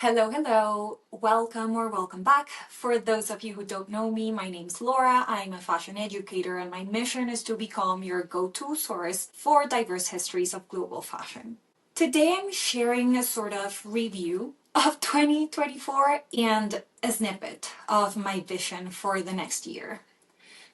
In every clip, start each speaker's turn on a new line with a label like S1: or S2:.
S1: Hello, hello. Welcome or welcome back. For those of you who don't know me, my name's Laura. I'm a fashion educator, and my mission is to become your go-to source for diverse histories of global fashion. Today, I'm sharing a sort of review of 2024 and a snippet of my vision for the next year.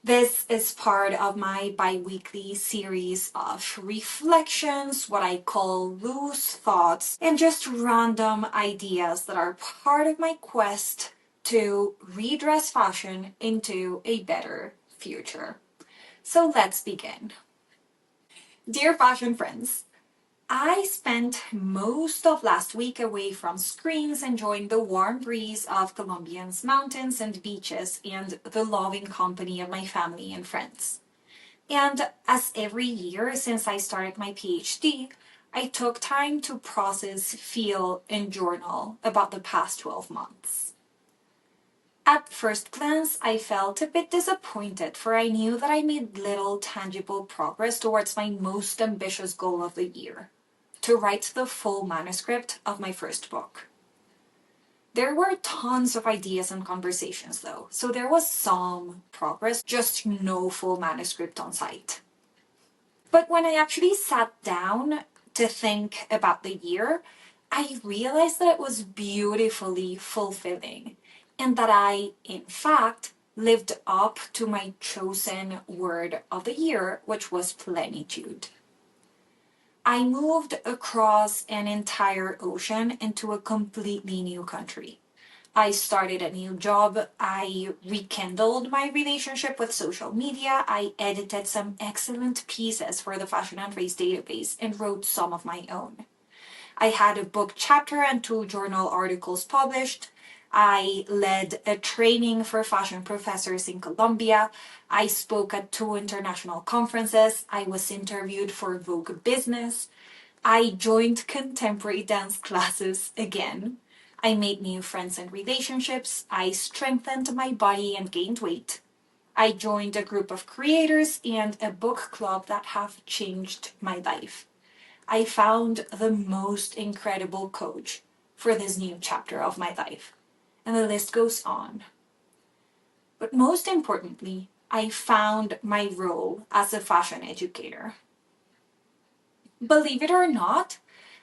S1: This is part of my bi-weekly series of reflections, what I call loose thoughts, and just random ideas that are part of my quest to redress fashion into a better future. So let's begin. Dear fashion friends, I spent most of last week away from screens enjoying the warm breeze of Colombia's mountains and beaches and the loving company of my family and friends. And as every year since I started my PhD, I took time to process, feel, and journal about the past 12 months. At first glance, I felt a bit disappointed, for I knew that I made little tangible progress towards my most ambitious goal of the year: to write the full manuscript of my first book. There were tons of ideas and conversations though, so there was some progress, just no full manuscript on site. But when I actually sat down to think about the year, I realized that it was beautifully fulfilling and that I, in fact, lived up to my chosen word of the year, which was plenitude. I moved across an entire ocean into a completely new country. I started a new job. I rekindled my relationship with social media. I edited some excellent pieces for the Fashion and Race database and wrote some of my own. I had a book chapter and two journal articles published. I led a training for fashion professors in Colombia. I spoke at two international conferences. I was interviewed for Vogue Business. I joined contemporary dance classes again. I made new friends and relationships. I strengthened my body and gained weight. I joined a group of creators and a book club that have changed my life. I found the most incredible coach for this new chapter of my life. And the list goes on. But most importantly, I found my role as a fashion educator. Believe it or not,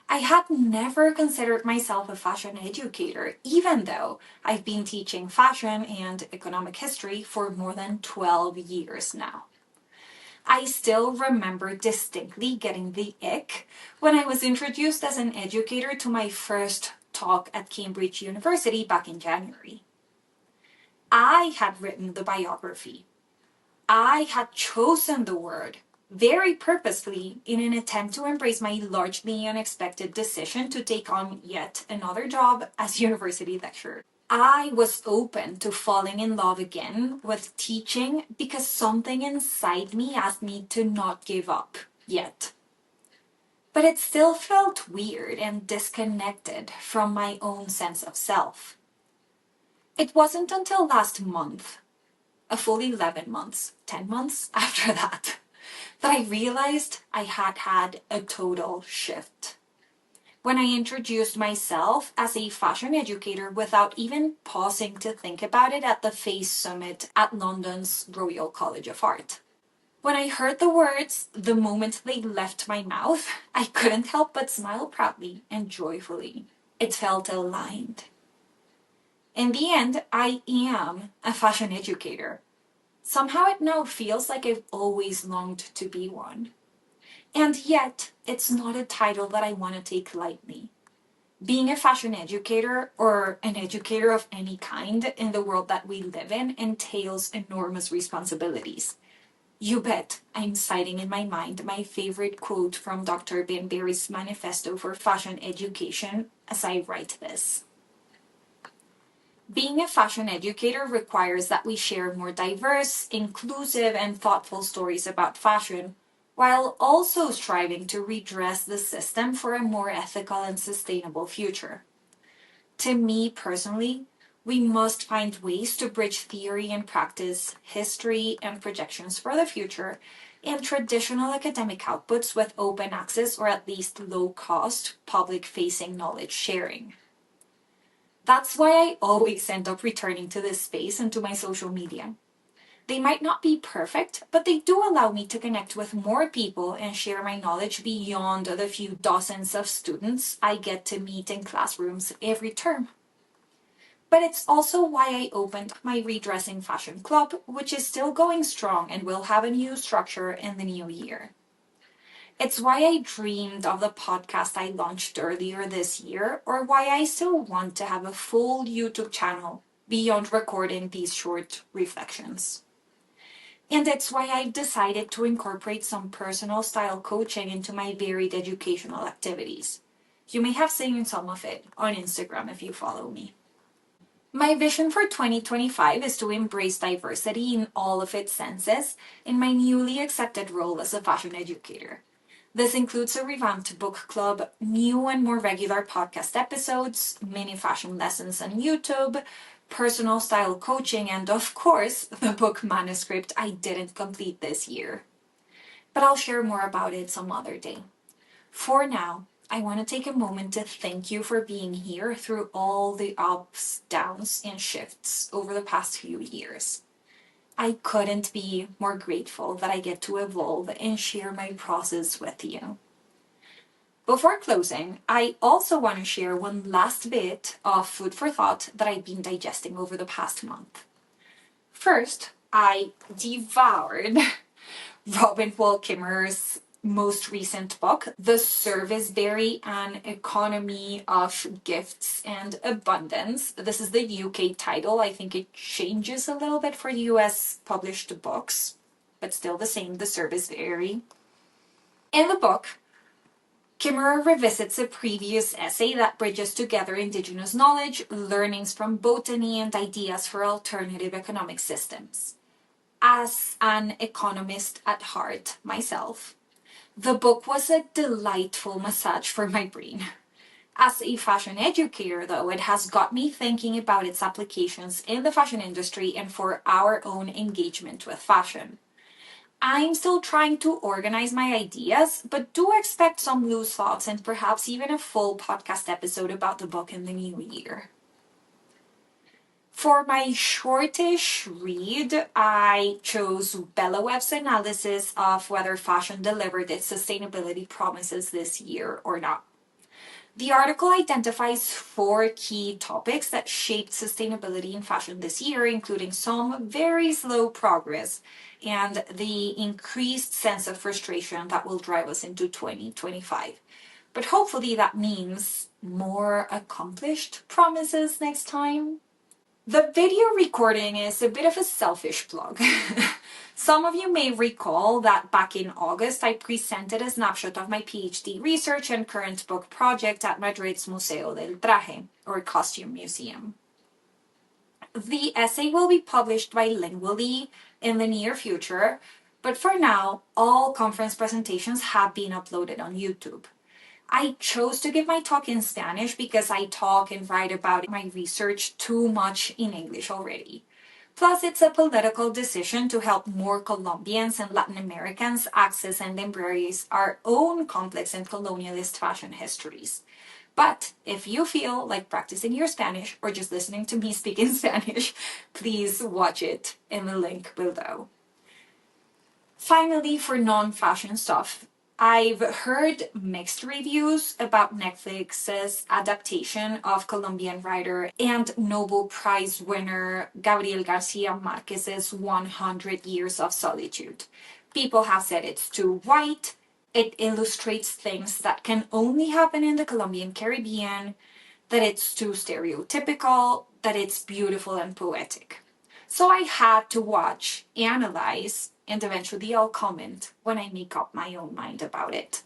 S1: I had never considered myself a fashion educator, even though I've been teaching fashion and economic history for more than 12 years now. I still remember distinctly getting the ick when I was introduced as an educator to my first talk at Cambridge University back in January. I had written the biography. I had chosen the word very purposefully in an attempt to embrace my largely unexpected decision to take on yet another job as university lecturer. I was open to falling in love again with teaching because something inside me asked me to not give up yet. But it still felt weird and disconnected from my own sense of self. It wasn't until last month, a full 11 months, 10 months after that I realized I had had a total shift. When I introduced myself as a fashion educator without even pausing to think about it at the FACE Summit at London's Royal College of Art. When I heard the words the moment they left my mouth, I couldn't help but smile proudly and joyfully. It felt aligned. In the end, I am a fashion educator. Somehow it now feels like I've always longed to be one. And yet, it's not a title that I want to take lightly. Being a fashion educator, or an educator of any kind in the world that we live in, entails enormous responsibilities. You bet I'm citing in my mind my favorite quote from Dr. Ben Berry's Manifesto for Fashion Education as I write this. Being a fashion educator requires that we share more diverse, inclusive, and thoughtful stories about fashion, while also striving to redress the system for a more ethical and sustainable future. To me personally, we must find ways to bridge theory and practice, history and projections for the future, and traditional academic outputs with open access or at least low cost, public facing knowledge sharing. That's why I always end up returning to this space and to my social media. They might not be perfect, but they do allow me to connect with more people and share my knowledge beyond the few dozens of students I get to meet in classrooms every term. But it's also why I opened my Redressing Fashion Club, which is still going strong and will have a new structure in the new year. It's why I dreamed of the podcast I launched earlier this year, or why I still want to have a full YouTube channel beyond recording these short reflections. And it's why I've decided to incorporate some personal style coaching into my varied educational activities. You may have seen some of it on Instagram if you follow me. My vision for 2025 is to embrace diversity in all of its senses in my newly accepted role as a fashion educator. This includes a revamped book club, new and more regular podcast episodes, mini fashion lessons on YouTube, personal style coaching, and of course, the book manuscript I didn't complete this year. But I'll share more about it some other day. For now, I want to take a moment to thank you for being here through all the ups, downs, and shifts over the past few years. I couldn't be more grateful that I get to evolve and share my process with you. Before closing, I also want to share one last bit of food for thought that I've been digesting over the past month. First, I devoured Robin Wall Kimmerer's most recent book, The Serviceberry: An Economy of Gifts and Abundance. This is the UK title. I think it changes a little bit for US published books, but still the same, The Serviceberry. In the book, Kimmerer revisits a previous essay that bridges together indigenous knowledge, learnings from botany, and ideas for alternative economic systems. As an economist at heart myself, the book was a delightful massage for my brain. As a fashion educator, though, it has got me thinking about its applications in the fashion industry and for our own engagement with fashion. I'm still trying to organize my ideas, but do expect some loose thoughts and perhaps even a full podcast episode about the book in the new year. For my shortish read, I chose Bella Webb's analysis of whether fashion delivered its sustainability promises this year or not. The article identifies 4 key topics that shaped sustainability in fashion this year, including some very slow progress and the increased sense of frustration that will drive us into 2025. But hopefully that means more accomplished promises next time. The video recording is a bit of a selfish plug. Some of you may recall that back in August, I presented a snapshot of my PhD research and current book project at Madrid's Museo del Traje, or Costume Museum. The essay will be published bilingually in the near future, but for now, all conference presentations have been uploaded on YouTube. I chose to give my talk in Spanish because I talk and write about my research too much in English already. Plus, it's a political decision to help more Colombians and Latin Americans access and embrace our own complex and colonialist fashion histories. But if you feel like practicing your Spanish or just listening to me speak in Spanish, please watch it in the link below. Finally, for non-fashion stuff, I've heard mixed reviews about Netflix's adaptation of Colombian writer and Nobel Prize winner Gabriel Garcia Marquez's 100 Years of Solitude. People have said it's too white, it illustrates things that can only happen in the Colombian Caribbean, that it's too stereotypical, that it's beautiful and poetic. So I had to watch, analyze, and eventually I'll comment when I make up my own mind about it.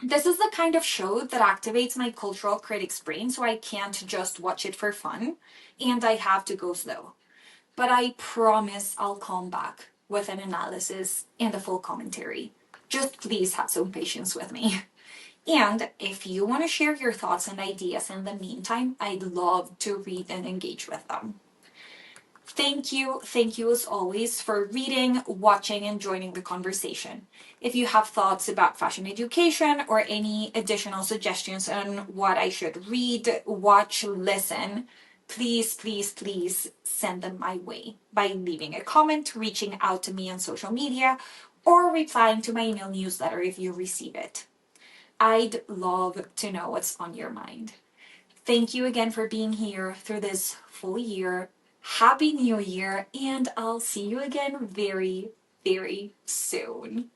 S1: This is the kind of show that activates my cultural critic's brain, so I can't just watch it for fun, and I have to go slow. But I promise I'll come back with an analysis and a full commentary. Just please have some patience with me. And if you want to share your thoughts and ideas in the meantime, I'd love to read and engage with them. Thank you as always for reading, watching, and joining the conversation. If you have thoughts about fashion education or any additional suggestions on what I should read, watch, listen, please send them my way by leaving a comment, reaching out to me on social media, or replying to my email newsletter if you receive it. I'd love to know what's on your mind. Thank you again for being here through this full year. Happy New Year, and I'll see you again very, very soon.